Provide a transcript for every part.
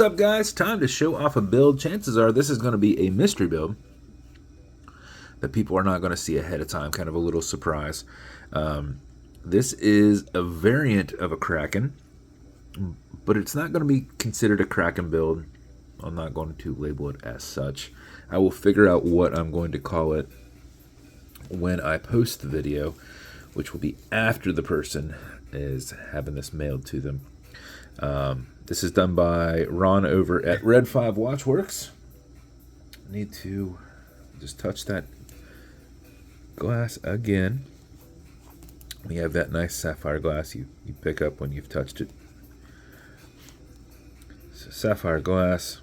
up, guys? Time to show off a build. Chances are this is going to be a mystery build that people are not going to see ahead of time, kind of a little surprise. This is a variant of a Kraken, but it's not going to be considered a Kraken build. I'm not going to label it as such. I will figure out what I'm going to call it when I post the video, which will be after the person is having this mailed to them. This is done by Ron over at Red5 Watchworks. Need to just touch that glass again. We have that nice sapphire glass you pick up when you've touched it. So sapphire glass.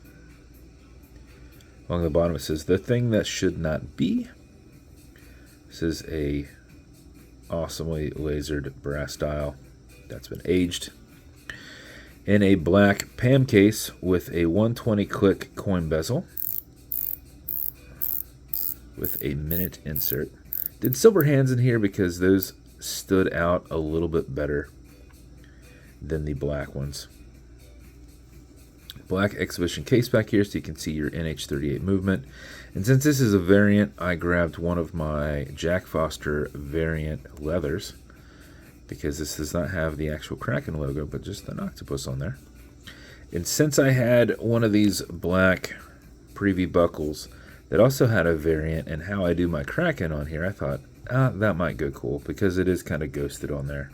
Along the bottom it says, "The thing that should not be." This is a awesomely lasered brass dial that's been aged in a black PAM case with a 120 click coin bezel with a minute insert. Did silver hands in here because those stood out a little bit better than the black ones. Black exhibition case back here so you can see your NH38 movement. And since this is a variant, I grabbed one of my Jack Foster variant leathers because this does not have the actual Kraken logo, but just an octopus on there. And since I had one of these black preview buckles that also had a variant and how I do my Kraken on here, I thought, that might go cool because it is kind of ghosted on there.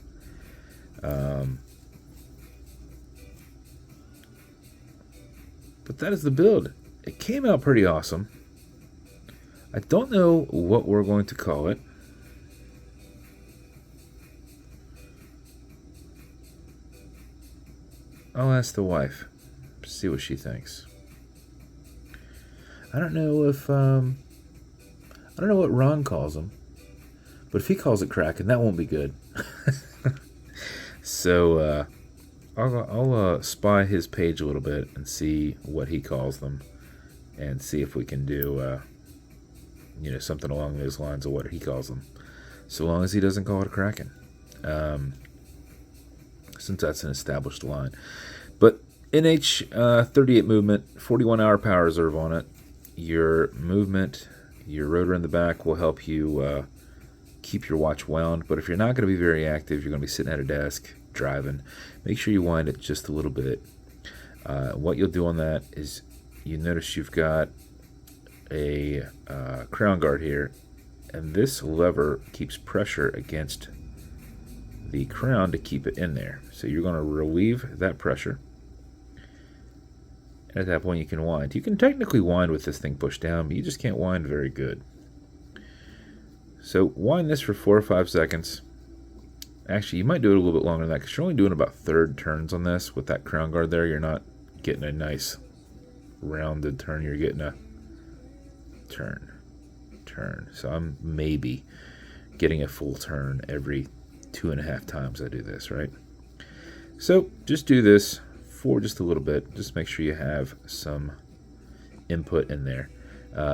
But that is the build. It came out pretty awesome. I don't know what we're going to call it. I'll ask the wife, see what she thinks. I don't know if I don't know what Ron calls them, but if he calls it Kraken, that won't be good. So I'll spy his page a little bit and see what he calls them, and see if we can do something along those lines of what he calls them, so long as he doesn't call it a Kraken. Since that's an established line. But NH38 movement, 41-hour power reserve on it. Your movement, your rotor in the back will help you keep your watch wound. But if you're not going to be very active, you're going to be sitting at a desk driving, make sure you wind it just a little bit. What you'll do on that is you notice you've got a crown guard here, and this lever keeps pressure against the crown to keep it in there. So you're going to relieve that pressure. And at that point you can wind. You can technically wind with this thing pushed down, but you just can't wind very good. So wind this for 4 or 5 seconds. Actually, you might do it a little bit longer than that because you're only doing about third turns on this with that crown guard there. You're not getting a nice rounded turn. You're getting a turn. So I'm maybe getting a full turn every 2.5 times I do this, right? So just do this for just a little bit. Just make sure you have some input in there.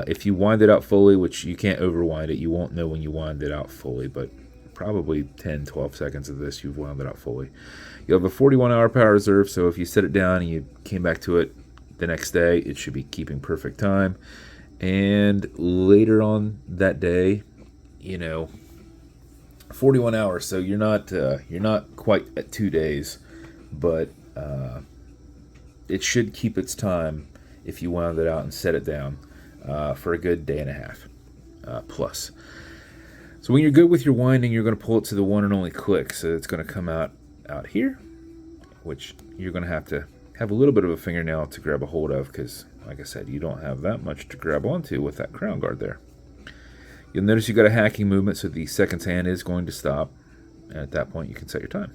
If you wind it out fully, which you can't overwind it, you won't know when you wind it out fully, but probably 10-12 seconds of this you've wound it out fully. You'll have a 41-hour power reserve, so if you set it down and you came back to it the next day, it should be keeping perfect time. And later on that day, 41 hours, so you're not quite at 2 days, but it should keep its time if you wound it out and set it down for a good 1.5 days plus. So when you're good with your winding, you're going to pull it to the one and only click. So it's going to come out here, which you're going to have a little bit of a fingernail to grab a hold of because, like I said, you don't have that much to grab onto with that crown guard there. You'll notice you've got a hacking movement, so the seconds hand is going to stop. And at that point, you can set your time.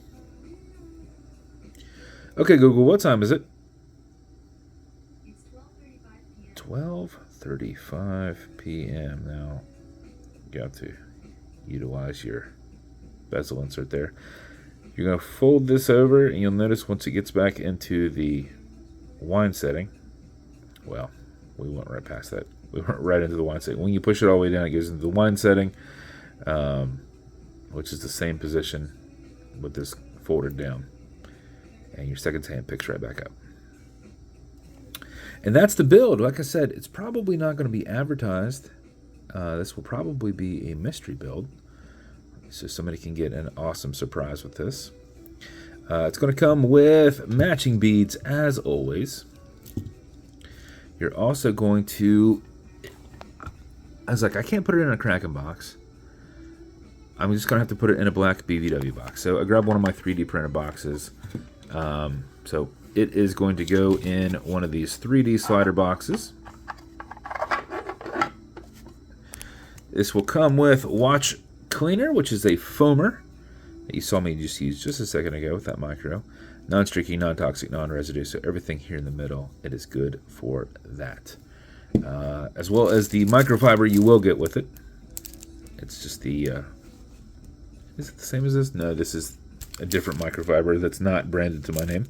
Okay, Google, what time is it? It's 12:35 p.m. 12:35 p.m. Now, you got to utilize your bezel insert there. You're going to fold this over, and you'll notice once it gets back into the wind setting, well, we went right past that. We went right into the wind setting. When you push it all the way down, it goes into the wind setting, which is the same position with this folded down. And your seconds hand picks right back up. And that's the build. Like I said, it's probably not going to be advertised. This will probably be a mystery build, so somebody can get an awesome surprise with this. It's going to come with matching beads, as always. You're also going to... I was like, I can't put it in a Kraken box. I'm just going to have to put it in a black BVW box. So I grabbed one of my 3D printed boxes. So it is going to go in one of these 3D slider boxes. This will come with watch cleaner, which is a foamer that you saw me just use just a second ago with that micro. Non-streaky, non-toxic, non-residue, so everything here in the middle, it is good for that. As well as the microfiber you will get with it. It's just the... is it the same as this? No, this is a different microfiber that's not branded to my name.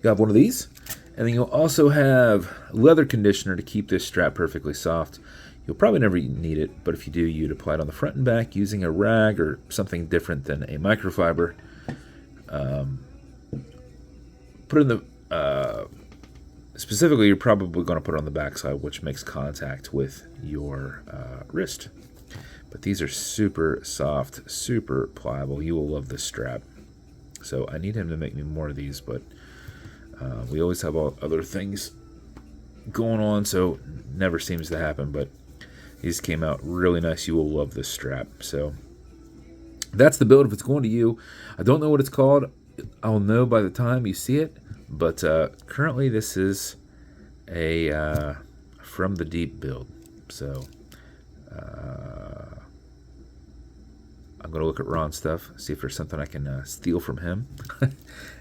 You have one of these, and then you'll also have leather conditioner to keep this strap perfectly soft. You'll probably never need it, but if you do, you'd apply it on the front and back using a rag or something different than a microfiber. Put it in the... specifically, you're probably going to put it on the backside, which makes contact with your wrist. But these are super soft, super pliable. You will love this strap. So I need him to make me more of these, but we always have all other things going on, so never seems to happen. But these came out really nice. You will love this strap. So that's the build. If it's going to you, I don't know what it's called. I'll know by the time you see it. But currently, this is a From the Deep build. So I'm going to look at Ron's stuff, see if there's something I can steal from him.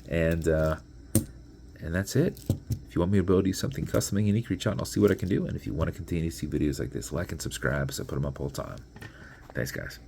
And that's it. If you want me to build you something custom and unique, reach out and I'll see what I can do. And if you want to continue to see videos like this, like and subscribe, so I put them up all the time. Thanks, guys.